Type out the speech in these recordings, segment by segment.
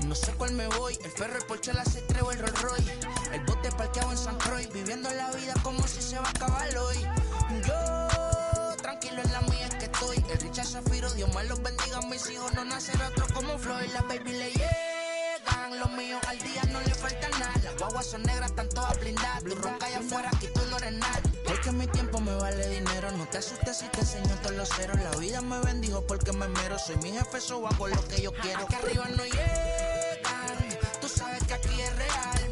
No sé cuál me voy, el ferro, el Porsche, la C3 o el Rolls Royce. El bote parqueado en San Croix, viviendo la vida como si se va a acabar hoy. Yo, tranquilo en la mía es que estoy. El Richard Zafiro, Dios más los bendiga, mis hijos no nacerá otro como Floyd. Las baby le llegan, los míos al día no le falta nada. Las guaguas son negras, están todas blindadas. Tú ronca allá afuera, aquí tú no eres nada. Porque mi tiempo me vale dinero, no te asustes si te enseño todos los ceros. La vida me bendijo porque me mero, soy mi jefe, so hago lo que yo quiero. Aquí arriba no llegan, tú sabes que aquí es real.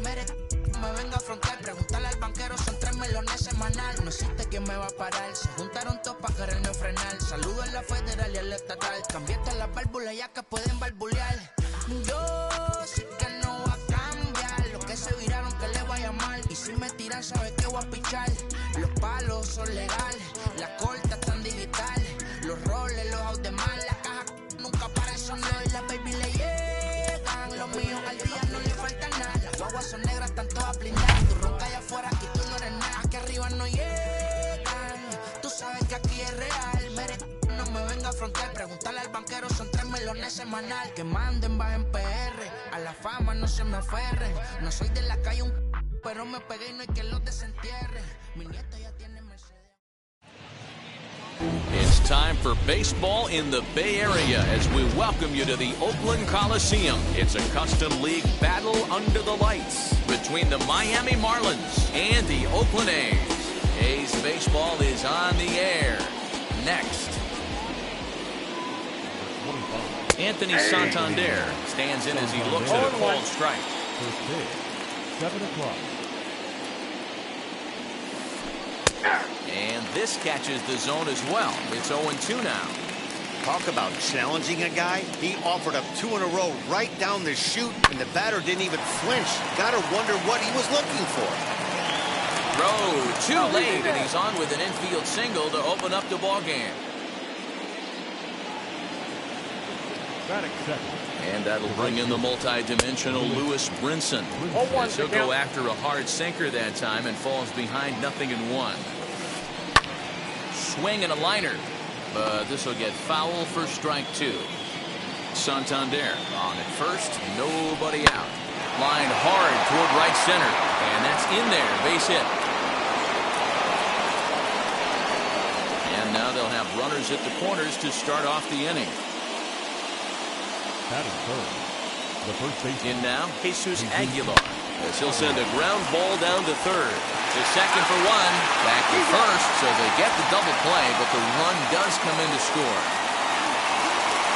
Me venga a frontear, pregúntale al banquero, son 3 melones semanal. No existe quien me va a parar, se juntaron todos para quererme frenar. Saludo a la federal y al estatal, cambié todas las válvulas ya que pueden barbulear. Yo sé que no va a cambiar, los que se viraron que le vaya mal. Y si me tiran sabes que voy a pichar. Los palos son legales, las cortas están digitales. Los roles, los out de mal, la caja nunca paran, son los y las baby le llegan. Los míos al día no le falta nada. Las guaguas son negras, están todas blindadas. Tú ronca allá afuera, aquí tú no eres nada. Aquí arriba no llegan, tú sabes que aquí es real. No me venga a frontear, pregúntale al banquero, son 3 melones semanal. Que manden, bajen PR, a la fama no se me aferren. No soy de la calle pero me pegué y no hay que los desentierre. Mi nieto ya tiene Mercedes. It's time for baseball in the Bay Area as we welcome you to the Oakland Coliseum. It's a custom league battle under the lights between the Miami Marlins and the Oakland A's. A's baseball is on the air. Next. Anthony Santander stands in as he looks at a called strike. First pitch, 7 o'clock. And this catches the zone as well. It's 0-2 now. Talk about challenging a guy. He offered up 2 in a row right down the chute, and the batter didn't even flinch. Gotta wonder what he was looking for. Throw too late, and he's on with an infield single to open up the ball game. And that'll bring in the multi-dimensional Lewis Brinson. As he'll go after a hard sinker that time and falls behind 0-1. Swing and a liner, but this will get foul for strike 2. Santander on at first, nobody out. Line hard toward right center, and that's in there, base hit. And now they'll have runners at the corners to start off the inning. That is third. The first baseman. In now, Jesus Aguilar, as he'll send a ground ball down to third. To second for 1, back to first, so they get the double play, but the run does come in to score.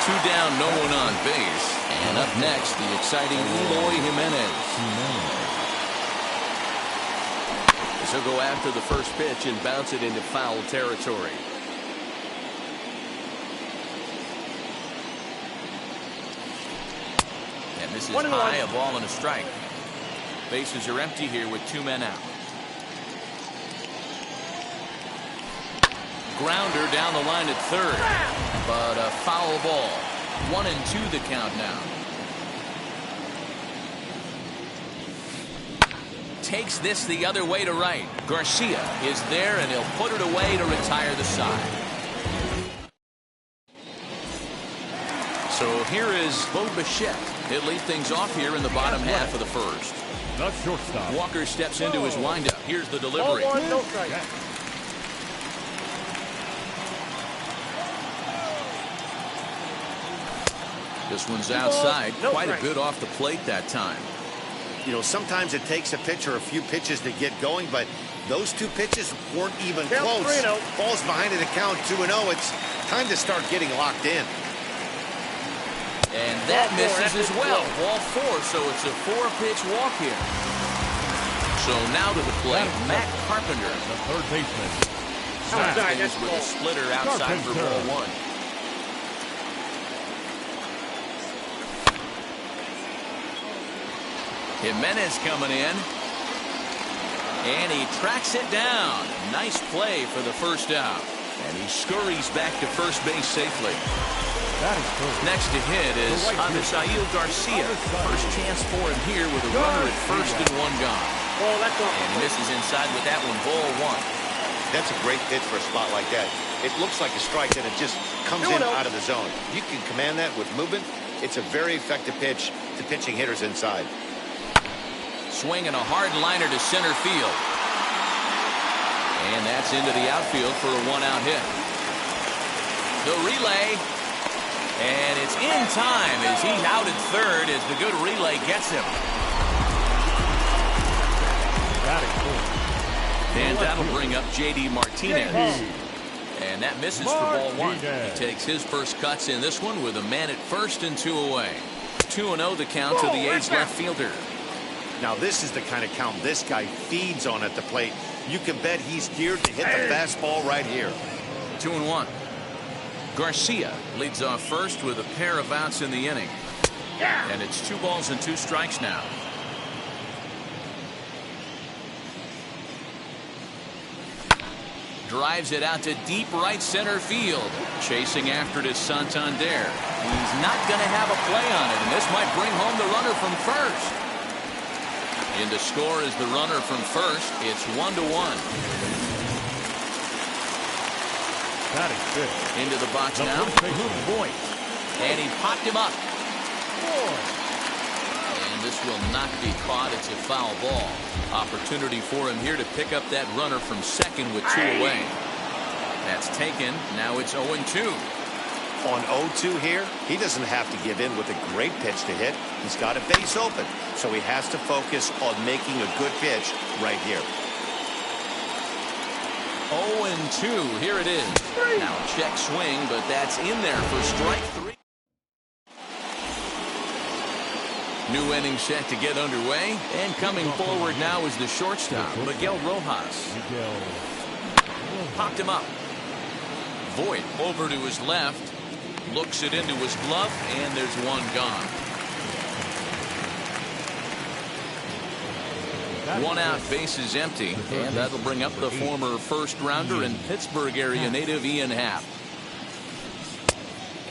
2 down, no one on base. And up next, the exciting Eloy Jimenez. As he'll go after the first pitch and bounce it into foul territory. And this is high, a ball and a strike. Bases are empty here with 2 men out. Grounder down the line at third, but a foul ball. 1-2 the count now. Takes this the other way to right. Garcia is there, and he'll put it away to retire the side. So here is Bo Bichette. He'll lead things off here in the bottom half of the first. The shortstop. Walker steps into his windup. Here's the delivery. No strike. This one's outside. Quite a bit off the plate that time. You know, sometimes it takes a pitch or a few pitches to get going, but those 2 pitches weren't even close. Falls behind in the count 2-0. It's time to start getting locked in. And that misses as well. Ball 4, so it's a 4-pitch walk here. So now to the plate, Matt Carpenter. The third baseman. Starts with a splitter outside for ball 1. Jimenez coming in. And he tracks it down. Nice play for the first out. And he scurries back to first base safely. Next to hit is Avisail Garcia. First chance for him here with a runner at first and 1 gone. And he misses inside with that one, ball 1. That's a great pitch for a spot like that. It looks like a strike, and it just comes in out of the zone. You can command that with movement. It's a very effective pitch to pitching hitters inside. Swinging a hard liner to center field. And that's into the outfield for a one-out hit. The relay. And it's in time as he's out at third as the good relay gets him. And that'll bring up J.D. Martinez. And that misses for ball one. He takes his first cuts in this one with a man at first and 2 away. 2-0 the count to the A's left fielder. Now this is the kind of count this guy feeds on at the plate. You can bet he's geared to hit the fastball right here. 2-1. Garcia leads off first with a pair of outs in the inning. And it's 2 balls and 2 strikes now. Drives it out to deep right center field. Chasing after it is Santander. He's not going to have a play on it, and this might bring home the runner from first. In to score is the runner from first. It's 1-1. Into the box now. Boyd. And he popped him up. And this will not be caught. It's a foul ball. Opportunity for him here to pick up that runner from second with 2 away. That's taken. Now it's 0-2. On 0-2 here, he doesn't have to give in with a great pitch to hit. He's got a base open, so he has to focus on making a good pitch right here. 0-2. Here it is. Now check swing, but that's in there for strike 3. New inning set to get underway, and coming forward now is the shortstop, Miguel Rojas. Popped him up. Voit over to his left, looks it into his glove, and there's one gone. 1 out, bases empty, and that'll bring up the former first-rounder and Pittsburgh area native Ian Happ.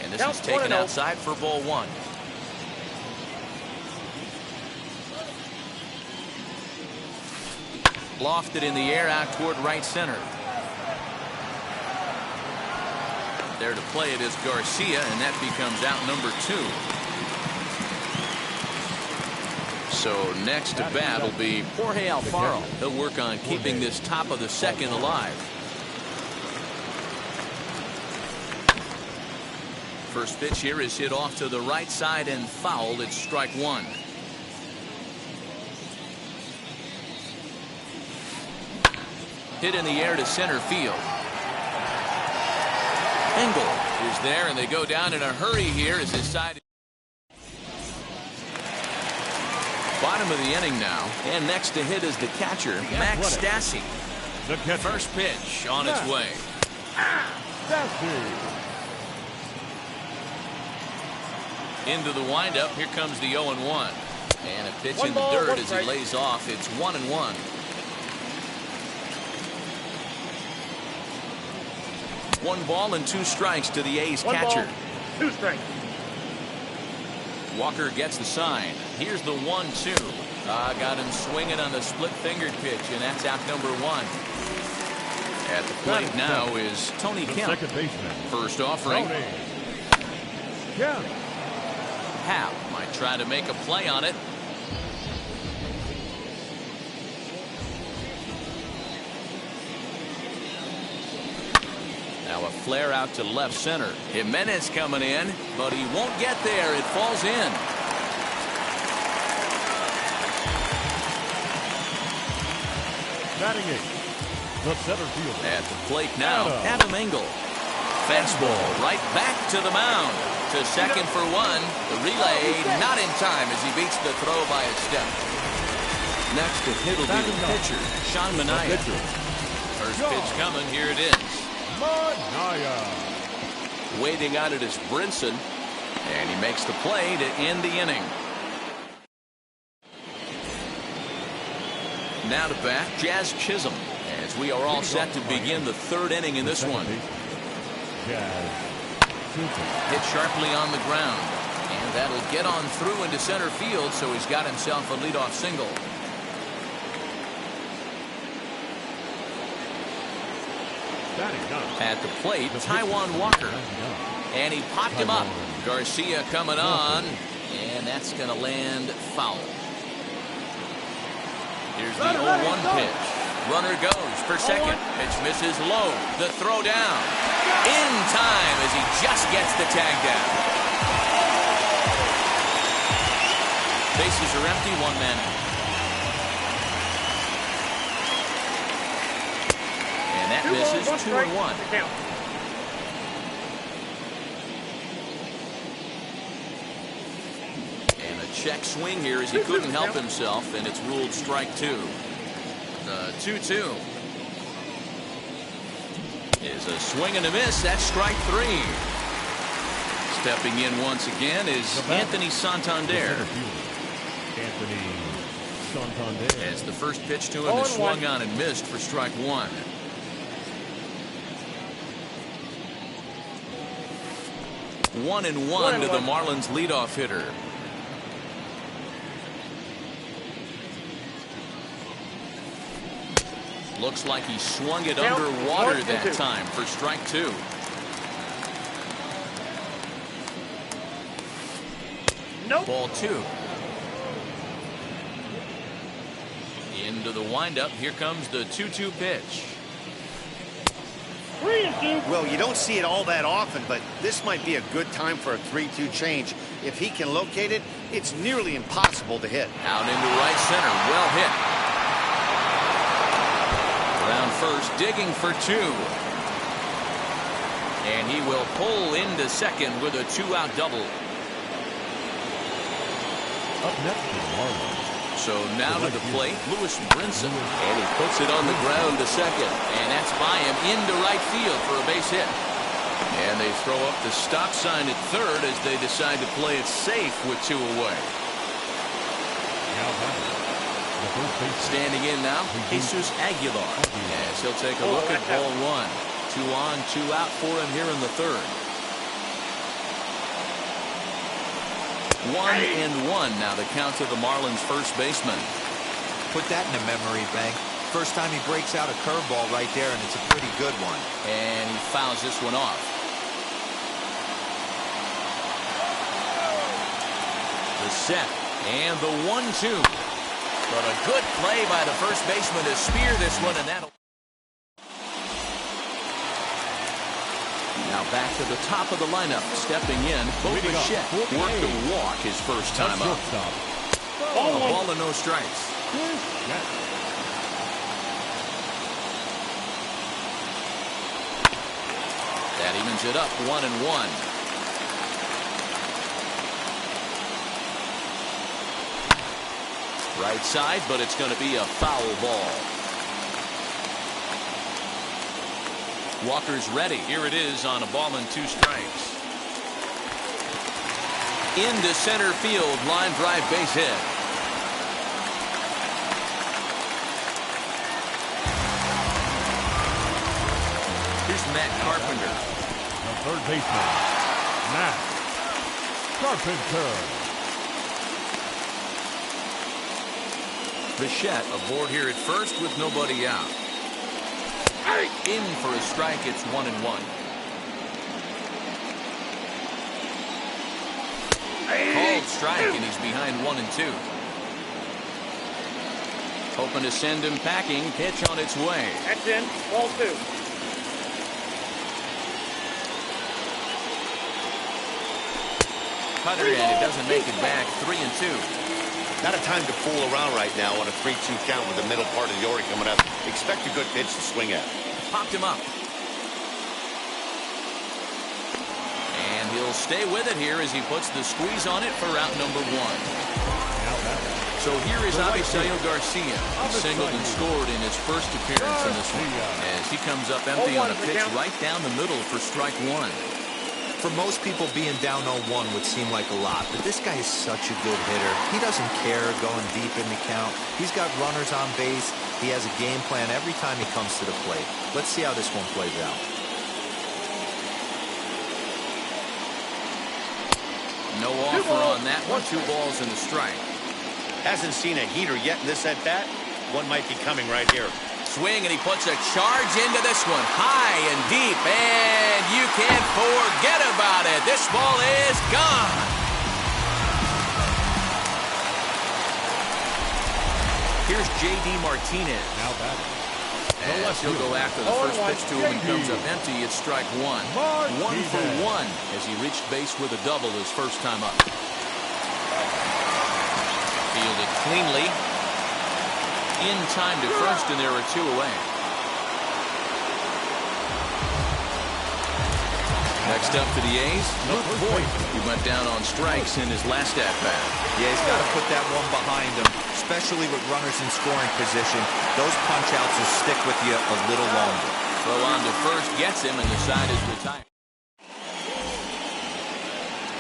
And this is taken outside for ball 1. Lofted in the air out toward right center. There to play it is Garcia, and that becomes out number 2. So next to bat will be Jorge Alfaro. He'll work on keeping this top of the second alive. First pitch here is hit off to the right side and fouled. It's strike 1. Hit in the air to center field. Engel is there, and they go down in a hurry here as his side. Bottom of the inning now, and next to hit is the catcher, Max Stassi. First pitch on its way. Into the windup, here comes the 0-1. And a pitch in the dirt as he lays off. It's 1-1. 1 ball and 2 strikes to the A's catcher. 2 strikes. Walker gets the sign. Here's the 1-2. Got him swinging on the split-fingered pitch, and that's out number 1. At the plate now is Tony Kemp. First offering. Happ might try to make a play on it. Now a flare out to left center. Jimenez coming in, but he won't get there. It falls in. Batting 8, the center fielder. At the plate now, Adam Engel. Fastball right back to the mound. To second for 1. The relay not in time as he beats the throw by a step. Next to hit will be the pitcher, Sean Manaea. First pitch coming. Here it is. Waiting on it is Brinson, and he makes the play to end the inning. Now to bat, Jazz Chisholm, as we are all set to begin the 3rd inning in this one. Hit sharply on the ground, and that'll get on through into center field, so he's got himself a leadoff single. At the plate, Taijuan Walker. And he popped him up. Garcia coming on. And that's going to land foul. Here's the 0-1 pitch. Runner goes for second. Pitch misses low. The throw down. In time as he just gets the tag down. Bases are empty. 1 man out. And that misses. 2-1. Check swing here as he couldn't help himself, and it's ruled strike 2. The 2-2 is a swing and a miss. That's strike 3. Stepping in once again is Anthony Santander. Anthony Santander. As the first pitch to him is swung on and missed for strike 1. One and one to the Marlins leadoff hitter. Looks like he swung it underwater that time for strike 2. Nope. Ball 2. Into the windup. Here comes the 2-2 pitch. 3-2. Well, you don't see it all that often, but this might be a good time for a 3-2 change. If he can locate it, it's nearly impossible to hit. Out into right center. Well hit. Around first, digging for 2. And he will pull into second with a 2-out double. Up next to the Marlins. So now to the plate, Lewis Brinson. And he puts it on the ground to second. And that's by him into right field for a base hit. And they throw up the stop sign at third as they decide to play it safe with 2 away. Now batting. Standing in now, Jesus Aguilar. As he'll take a look at ball 1. 2 on, 2 out for him here in the third. 1-1 now the count to the Marlins first baseman. Put that in a memory bank. First time he breaks out a curveball right there, and it's a pretty good one. And he fouls this one off. The set and the 1-2. But a good play by the first baseman to spear this one, and that'll. Now back to the top of the lineup. Stepping in, Bichette worked to walk his first time up. A ball and no strikes. That evens it up 1-1. Right side, but it's going to be a foul ball. Walker's ready. Here it is on a ball and 2 strikes. Into center field, line drive base hit. Here's Matt Carpenter. The third baseman, Matt Carpenter. Bichette aboard here at first with nobody out. In for a strike. It's 1-1. Called strike, and he's behind 1-2. Hoping to send him packing. Pitch on its way. That's in. Ball 2. Cutter, and it doesn't make it back. 3-2. Not a time to fool around right now on a 3-2 count with the middle part of the order coming up. Expect a good pitch to swing at. Popped him up. And he'll stay with it here as he puts the squeeze on it for route number 1. So here is Avisail Garcia. He singled and scored in his first appearance in this one. As he comes up empty on a pitch right down the middle for strike 1. For most people, being down 0-1 would seem like a lot, but this guy is such a good hitter. He doesn't care going deep in the count. He's got runners on base. He has a game plan every time he comes to the plate. Let's see how this one plays out. No offer on that one. 2 balls and a strike. Hasn't seen a heater yet in this at-bat. One might be coming right here. Swing, and he puts a charge into this one. High and deep, and you can't forget about it. This ball is gone. Here's J.D. Martinez. Now batting. As he'll go after the first pitch to him and comes up empty. It's strike one. 1 for 1 as he reached base with a double his first time up. Fielded cleanly. In time to first, and there are 2 away. Next up for the A's, Luke Voigt. He went down on strikes in his last at-bat. Yeah, he's got to put that one behind him, especially with runners in scoring position. Those punch-outs will stick with you a little longer. Throw on to first gets him, and the side is retired.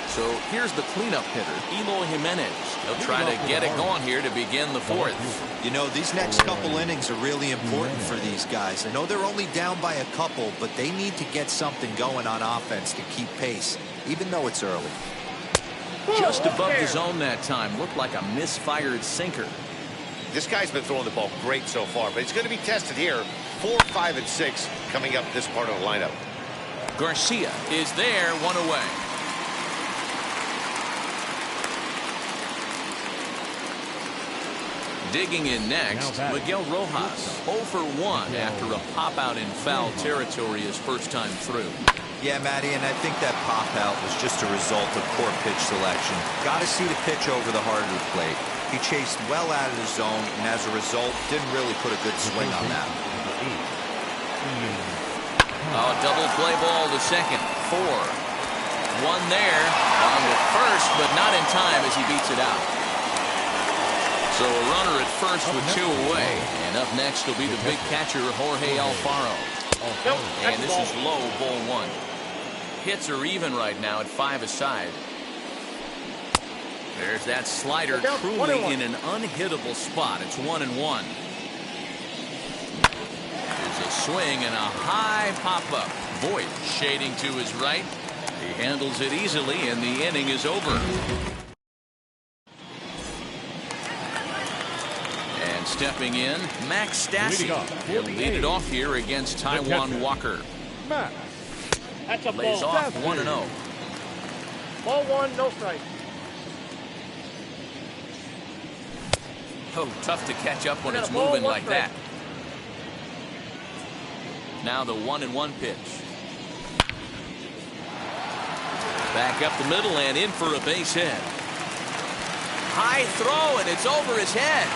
So here's the cleanup hitter, Eloy Jimenez. He'll try to get it going here to begin the 4th. You know, these next couple innings are really important for these guys. I know they're only down by a couple, but they need to get something going on offense to keep pace, even though it's early. Just above the zone that time. Looked like a misfired sinker. This guy's been throwing the ball great so far, but he's going to be tested here. 4, 5, and 6 coming up this part of the lineup. Garcia is there, 1 away. Digging in next, Miguel Rojas, 0 for 1 after a pop-out in foul territory his first time through. Yeah, Matty, and I think that pop-out was just a result of poor pitch selection. Got to see the pitch over the heart of the plate. He chased well out of the zone, and as a result, didn't really put a good swing on that. Oh, double play ball to second. 4. 1 there. On to first, but not in time as he beats it out. So a runner at first with 2 away. And up next will be the big catcher, Jorge Alfaro. And this is low, ball 1. Hits are even right now at 5 aside. There's that slider truly in an unhittable spot. It's 1-1. There's a swing and a high pop-up. Voigt shading to his right. He handles it easily, and the inning is over. Stepping in, Max Stassi. He'll lead it off here against Taijuan Walker. That's a Lays ball. off 1-0. Ball 1, no strike. Oh, tough to catch up when it's moving like that. Now the 1-1 pitch. Back up the middle and in for a base hit. High throw, and it's over his head.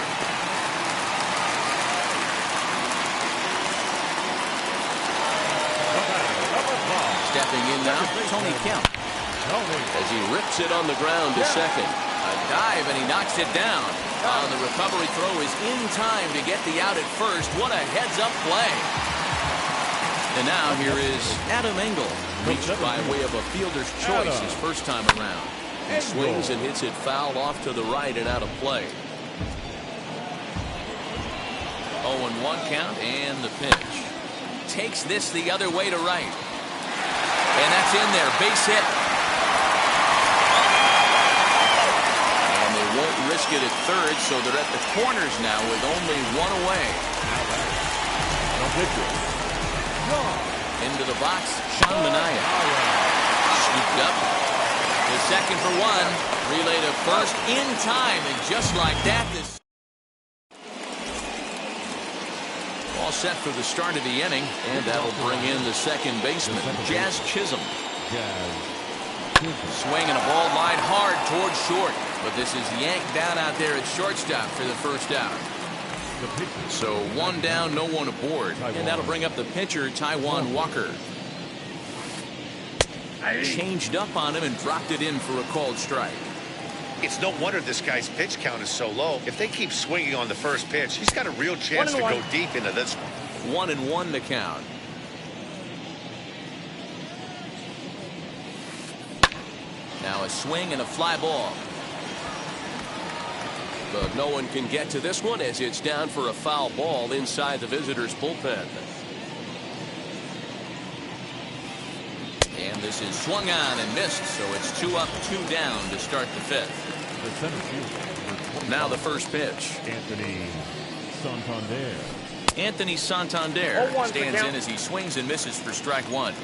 Stepping in now, Tony Kemp. As he rips it on the ground to second. A dive, and he knocks it down. The recovery throw is in time to get the out at first. What a heads-up play. And now here is Adam Engel. Reached by way of a fielder's choice his first time around. He swings and hits it foul off to the right and out of play. 0-1 count, and the pitch. Takes this the other way to right. And that's in there, base hit. And they won't risk it at third, so they're at the corners now with only 1 away. Into the box, Sean Manaea. Scooped up. The second for 1. Relay to first in time, and just like that, this all set for the start of the inning, and that'll bring in the second baseman, Jazz Chisholm. Swinging a ball line hard towards short, but this is yanked down out there at shortstop for the first out. So 1 down, no one aboard, and that'll bring up the pitcher, Taijuan Walker. Changed up on him and dropped it in for a called strike. It's no wonder this guy's pitch count is so low. If they keep swinging on the first pitch, he's got a real chance to go deep into this one. 1-1 the count. Now a swing and a fly ball. But no one can get to this one as it's down for a foul ball inside the visitor's bullpen. And this is swung on and missed, so it's 2 up, 2 down to start the 5th. The center fielder. Now the first pitch. Anthony Santander. Anthony Santander 0-1 stands count. in as he swings and misses for strike one.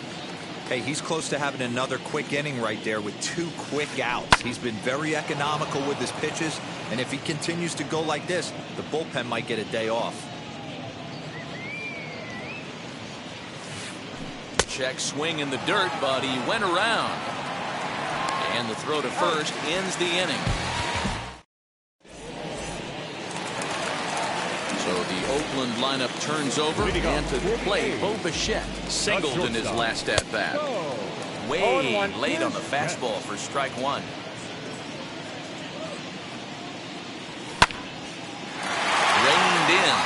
Hey, he's close to having another quick inning right there with 2 quick outs. He's been very economical with his pitches, and if he continues to go like this, the bullpen might get a day off. Check swing in the dirt, but he went around. And the throw to first ends the inning. So the Oakland lineup turns over, and to the plate, Bo Bichette singled in his last at-bat. Way late on the fastball for strike one. Reined in.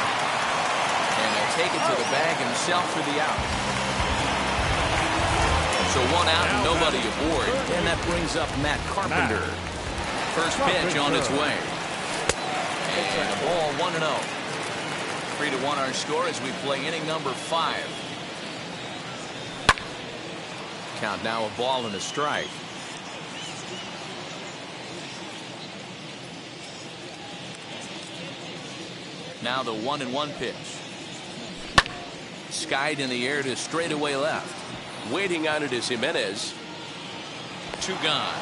And he'll take it to the bag himself for the out. So 1 out and nobody aboard. And that brings up Matt Carpenter. First pitch on its way. And a ball 1-0. 3-1 our score as we play inning number 5. Count now a ball and a strike. Now the 1-1 pitch. Skied in the air to straightaway left. Waiting on it is Jimenez. 2 gone.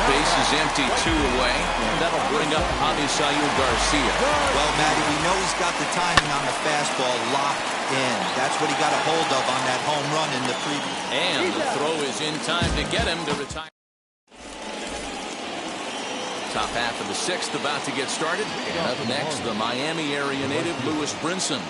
Base is empty, 2 away, and that'll bring up Avisail Garcia. Well, Matty, we know he's got the timing on the fastball locked in. That's what he got a hold of on that home run in the preview. And the throw is in time to get him to retire. Top half of the 6th about to get started. And up next, the Miami area native Lewis Brinson.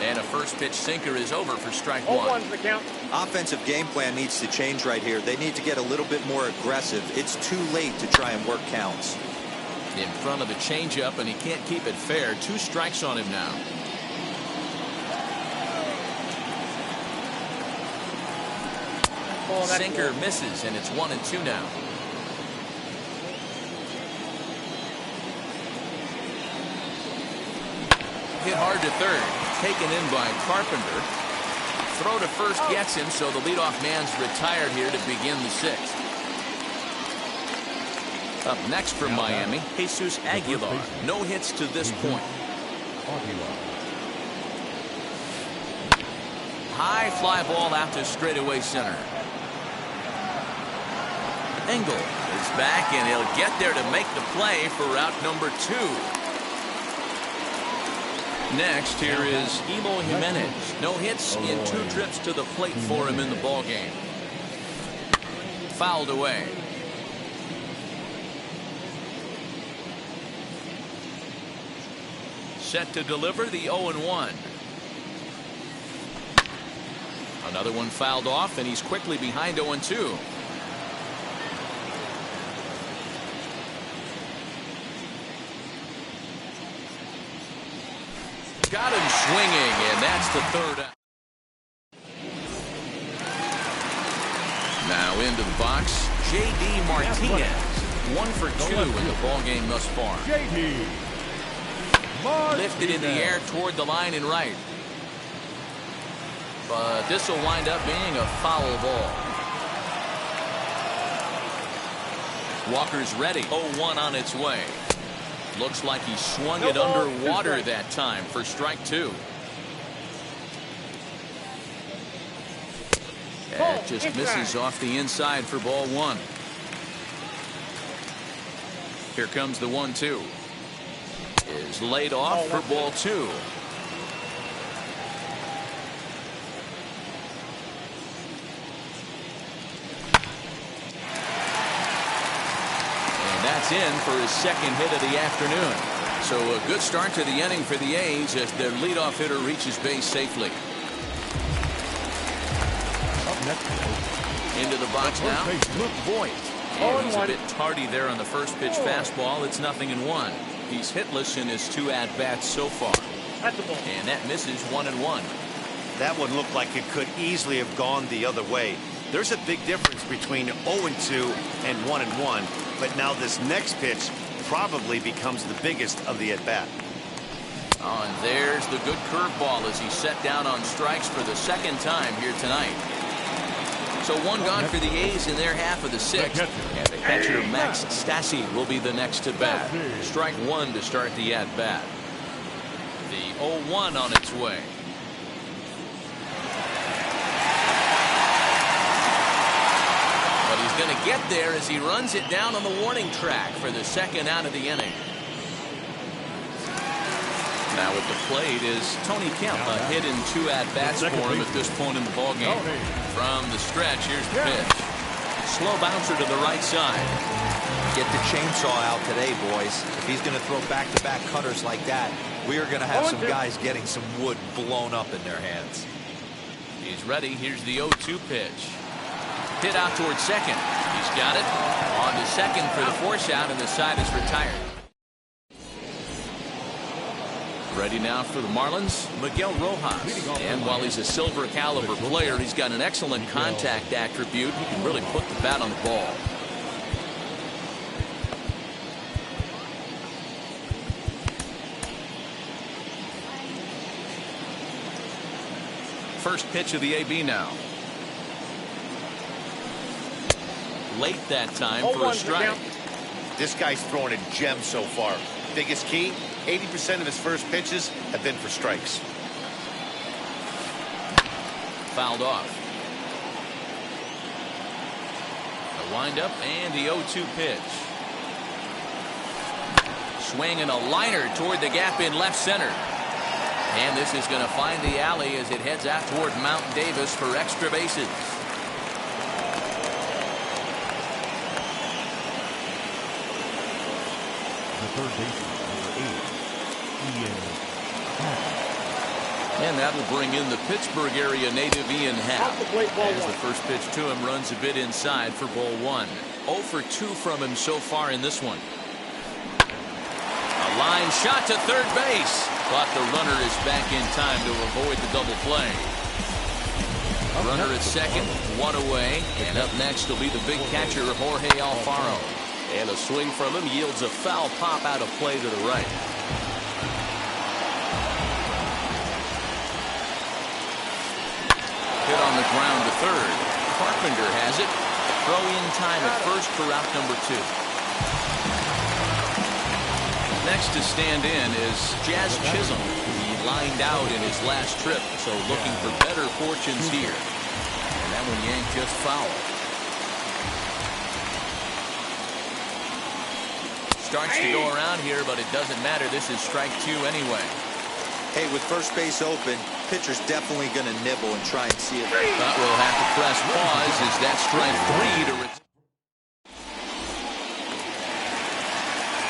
And a first pitch sinker is over for strike 1. 0-1's the count. Offensive game plan needs to change right here. They need to get a little bit more aggressive. It's too late to try and work counts. In front of the changeup, and he can't keep it fair. 2 strikes on him now. Sinker misses, and it's 1-2 now. Hit hard to third. Taken in by Carpenter. Throw to first gets him, so the leadoff man's retired here to begin the 6th. Up next for Miami, Jesus Aguilar. No hits to this point. High fly ball out to straightaway center. Engel is back, and he'll get there to make the play for route number 2. Next, here is Eloy Jimenez. No hits in 2 trips to the plate for him in the ballgame. Fouled away. Set to deliver the 0-1. Another one fouled off, and he's quickly behind 0-2. Got him swinging, and that's the 3rd out. Now into the box, J.D. Martinez. 1 for 2 in the ballgame thus far. Lifted in the air toward the line and right. But this will wind up being a foul ball. Walker's ready. 0-1 on its way. Looks like he swung it underwater that time for strike 2. That just misses off the inside for ball 1. Here comes the 1-2. Is laid off for ball 2. That's in for his 2nd hit of the afternoon. So a good start to the inning for the A's as their leadoff hitter reaches base safely. Into the box now, Luke Voigt. And he's a bit tardy there on the first pitch fastball. It's 0-1. He's hitless in his 2 at-bats so far. And that misses 1-1. That one looked like it could easily have gone the other way. There's a big difference between 0-2 and 1-1, but now this next pitch probably becomes the biggest of the at-bat. Oh, and there's the good curveball as he's set down on strikes for the 2nd time here tonight. So one gone for the A's in their half of the sixth. And the catcher, Max Stassi, will be the next to bat. Strike one to start the at-bat. The 0-1 on its way. But he's going to get there as he runs it down on the warning track for the second out of the inning. Now at the plate is Tony Kemp. A hit in 2 at-bats for him at this point in the ballgame. From the stretch, here's the pitch. Slow bouncer to the right side. Get the chainsaw out today, boys. If he's going to throw back-to-back cutters like that, we are going to have some guys getting some wood blown up in their hands. He's ready. Here's the 0-2 pitch. Hit out towards second. He's got it. On to second for the force out, and the side is retired. Ready now for the Marlins, Miguel Rojas. And while he's a silver caliber player, he's got an excellent contact attribute. He can really put the bat on the ball. First pitch of the AB now. Late that time for a strike. This guy's throwing a gem so far. Biggest key, 80% of his first pitches have been for strikes. Fouled off. The windup and the 0-2 pitch. Swinging a liner toward the gap in left center. And this is going to find the alley as it heads out toward Mount Davis for extra bases. The third baseman, number 8, Ian Happ. And that will bring in the Pittsburgh area native Ian Happ. As the first pitch to him runs a bit inside for ball 1. 0 for 2 from him so far in this one. A line shot to third base. But the runner is back in time to avoid the double play. Runner at second, 1 away. And up next will be the big catcher, Jorge Alfaro. And a swing from him yields a foul pop out of play to the right. Hit on the ground to third. Carpenter has it. Throw in time at first for out number 2. Next to stand in is Jazz Chisholm. He lined out in his last trip, so looking for better fortunes here. And that one yanked just foul. Starts to go around here, but it doesn't matter. This is strike 2 anyway. Hey, with first base open, pitcher's definitely going to nibble and try and see it. But we'll have to press pause as that strike 3 to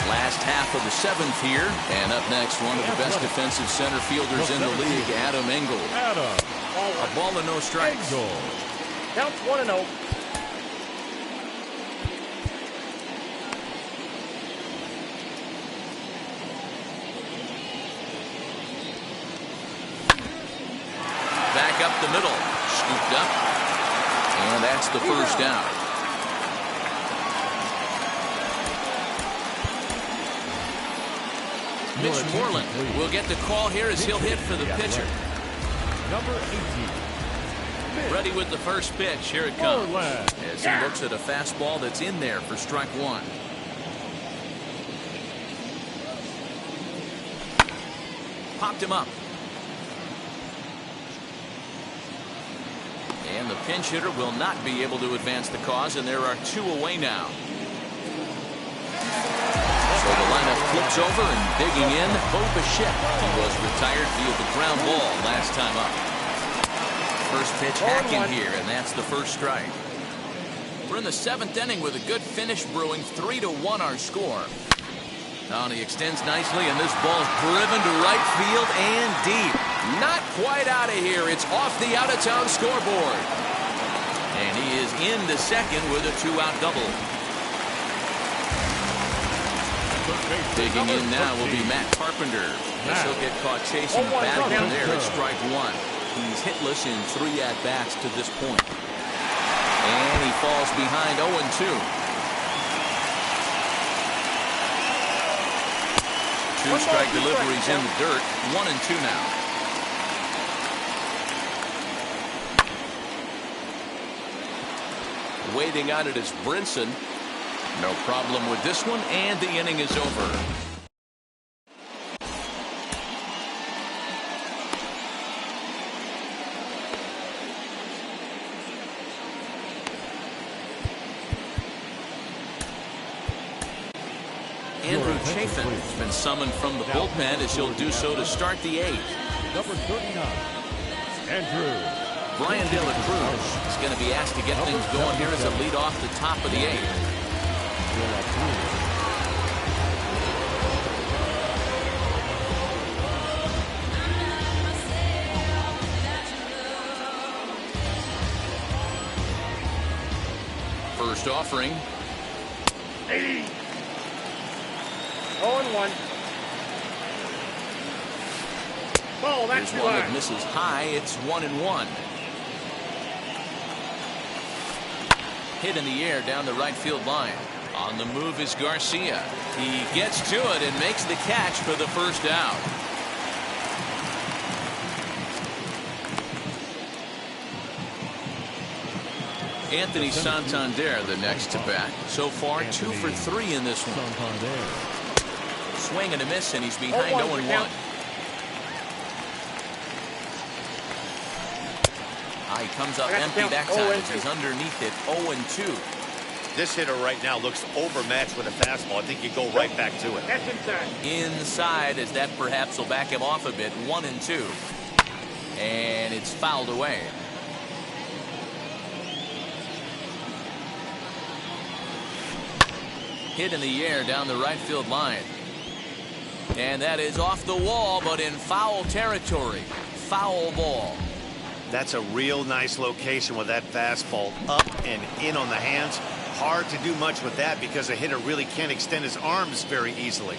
last half of the 7th here. And up next, one of the best defensive center fielders in the league, Adam Engel. A ball and no strikes. Counts 1-0. Back up the middle. Scooped up. And that's the first down. Mitch Moreland will get the call here as he'll hit for the pitcher. Number 18. Ready with the first pitch. Here it comes. As he looks at a fastball that's in there for strike 1. Popped him up. And the pinch hitter will not be able to advance the cause, and there are 2 away now. So the lineup flips over and digging in, Bo Bichette. He was retired via the ground ball last time up. First pitch hacking here, and that's the first strike. We're in the 7th inning with a good finish brewing. 3-1 our score. Now he extends nicely, and this ball's driven to right field and deep. Not quite out of here. It's off the out-of-town scoreboard. And he is into second with a 2-out double. Digging in now will be Matt Carpenter. As he'll get caught chasing the bat one there at strike 1. He's hitless in 3 at-bats to this point. And he falls behind 0-2. 2 strike deliveries in the dirt. 1-2 now. Waiting on it is Brinson. No problem with this one, and the inning is over. Andrew Chafin has been summoned from the bullpen as he'll do so to start the eighth. Number 39, Andrew. Brian De La Cruz is going to be asked to get things going here as a lead off the top of the eighth. First offering. 0-1. Ball, that's Here's one that misses high. It's 1-1. Hit in the air down the right field line. On the move is Garcia. He gets to it and makes the catch for the first out. Anthony Santander the next to bat. So far 2 for 3 in this one. Swing and a miss, and he's behind 0-1. He comes up empty that time. He's underneath it 0-2. This hitter right now looks overmatched with a fastball. I think you go right back to it. That's inside. Inside, as that perhaps will back him off a bit. 1-2. And it's fouled away. Hit in the air down the right field line. And that is off the wall, but in foul territory. Foul ball. That's a real nice location with that fastball up and in on the hands. Hard to do much with that because a hitter really can't extend his arms very easily.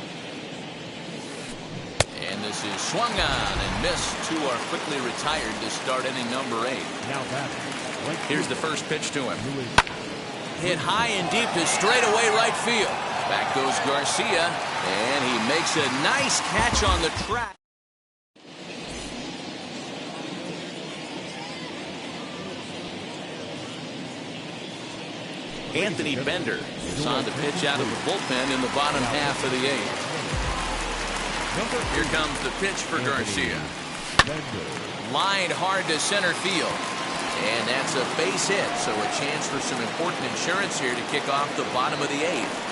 And this is swung on and missed. 2 are quickly retired to start inning number 8. Now back. Here's the first pitch to him. Hit high and deep to straightaway right field. Back goes Garcia, and he makes a nice catch on the track. Anthony Bender is on the pitch out of the bullpen in the bottom half of the 8th. Here comes the pitch for Garcia. Lined hard to center field. And that's a base hit, so a chance for some important insurance here to kick off the bottom of the 8th.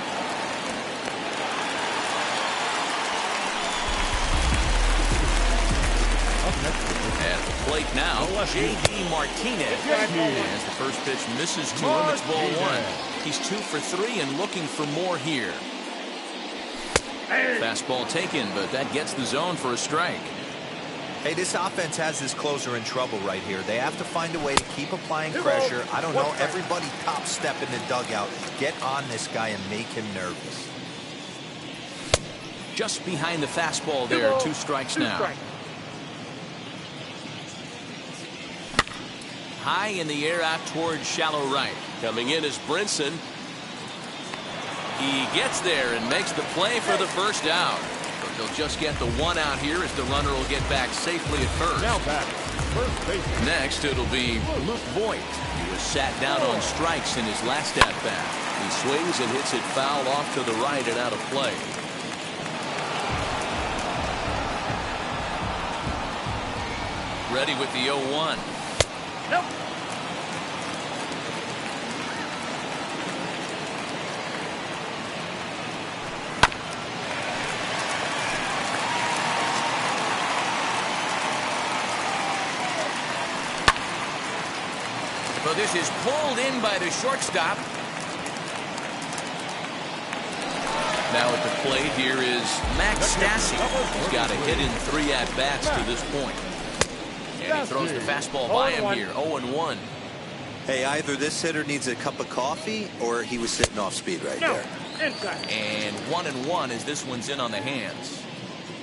At the plate now, J.D. Martinez. As the first pitch misses to him, it's ball 1. He's 2 for 3 and looking for more here. Fastball taken, but that gets the zone for a strike. Hey, this offense has this closer in trouble right here. They have to find a way to keep applying pressure. I don't know, everybody top step in the dugout. Get on this guy and make him nervous. Just behind the fastball there, 2 strikes now. High in the air out towards shallow right. Coming in is Brinson. He gets there and makes the play for the first out. But they'll just get the 1 out here as the runner will get back safely at first. Now back. First base. Next, it'll be Luke Voigt. He was sat down on strikes in his last at-bat. He swings and hits it foul off to the right and out of play. Ready with the 0-1. Nope. Well, this is pulled in by the shortstop. Now at the plate here is Max Stassi. He's got a hit in 3 at-bats to this point. And he throws the fastball by him here, 0-1. Hey, either this hitter needs a cup of coffee or he was sitting off speed right there. Inside. And 1-1 as this one's in on the hands.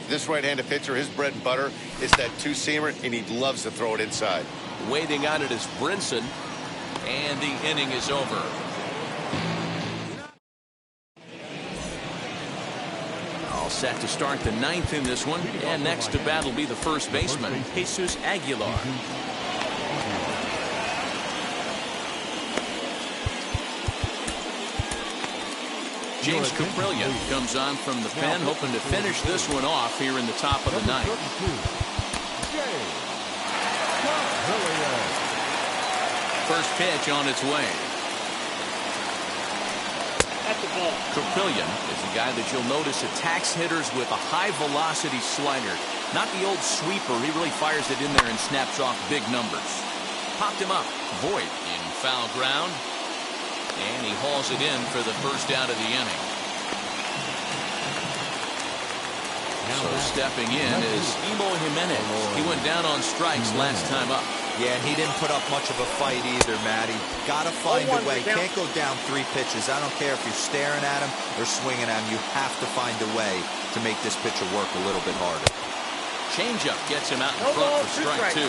This right-handed pitcher, his bread and butter is that 2-seamer, and he loves to throw it inside. Waiting on it is Brinson. And the inning is over. All set to start the 9th in this one. And next to bat will be the first baseman, Jesus Aguilar. James Caprillion comes on from the pen, hoping to finish this one off here in the top of the ninth. First pitch on its way. At the ball. Caprillion is a guy that you'll notice attacks hitters with a high-velocity slider. Not the old sweeper. He really fires it in there and snaps off big numbers. Popped him up. Voit in foul ground. And he hauls it in for the first out of the inning. So stepping in is Emo Jimenez. He went down on strikes last time up. Yeah, and he didn't put up much of a fight either, Matty. Got to find a way. Can't go down 3 pitches. I don't care if you're staring at him or swinging at him. You have to find a way to make this pitcher work a little bit harder. Changeup gets him out in front for strike 2.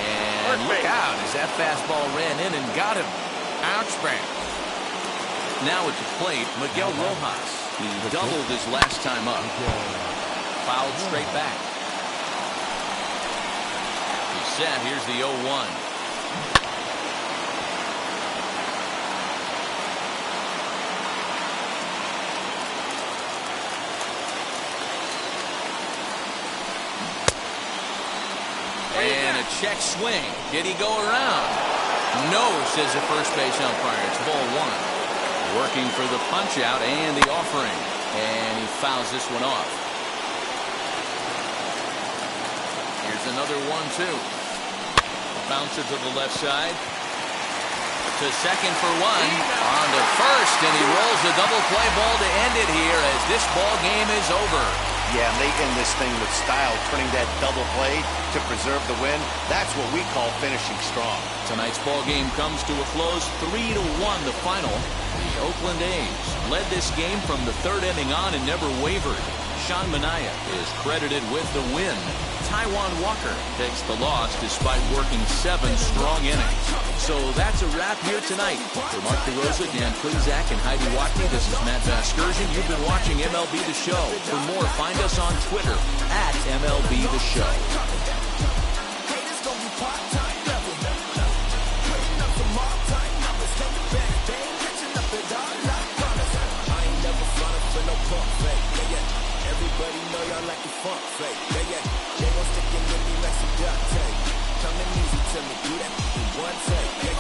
And look out as that fastball ran in and got him. Ouchback. Now at the plate, Miguel Rojas. He doubled his last time up. Fouled straight back. He's set. Here's the 0-1. And a check swing. Did he go around? No, says the first base umpire. It's ball 1. Working for the punch out and the offering. And he fouls this one off. Here's another 1-2. Bouncer to the left side. To second for 1. On to first, and he rolls a double play ball to end it here as this ball game is over. Yeah, and they end this thing with style, turning that double play to preserve the win. That's what we call finishing strong. Tonight's ball game comes to a close, 3-1 the final. The Oakland A's led this game from the 3rd inning on and never wavered. Sean Manaea is credited with the win. Taijuan Walker takes the loss despite working 7 strong innings. So that's a wrap here tonight. For Mark DeRosa, Dan Plezak, and Heidi Watney, this is Matt Vasgersian. You've been watching MLB The Show. For more, find us on Twitter at MLB The Show. Everybody know y'all like the funk fake. Yeah, they gon' stick it with me like some duct tape. Coming easy to me, do that in one take. Yeah.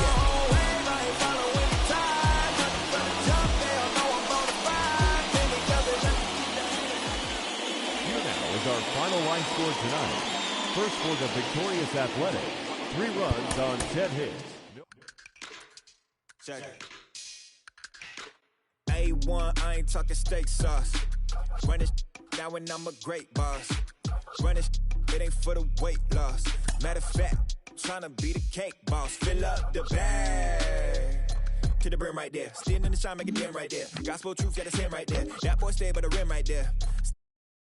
Here now is our final line score tonight. First for the victorious Athletics, 3 runs on 10 hits. Check it. A1, I ain't talking steak sauce. Run this now and I'm a great boss. Run this, it ain't for the weight loss. Matter of fact, tryna be the cake boss. Fill up the bag to the brim right there. Standing in the shine, make it dim right there. Gospel truth, yeah, that's him right there. That boy stay by the rim right there.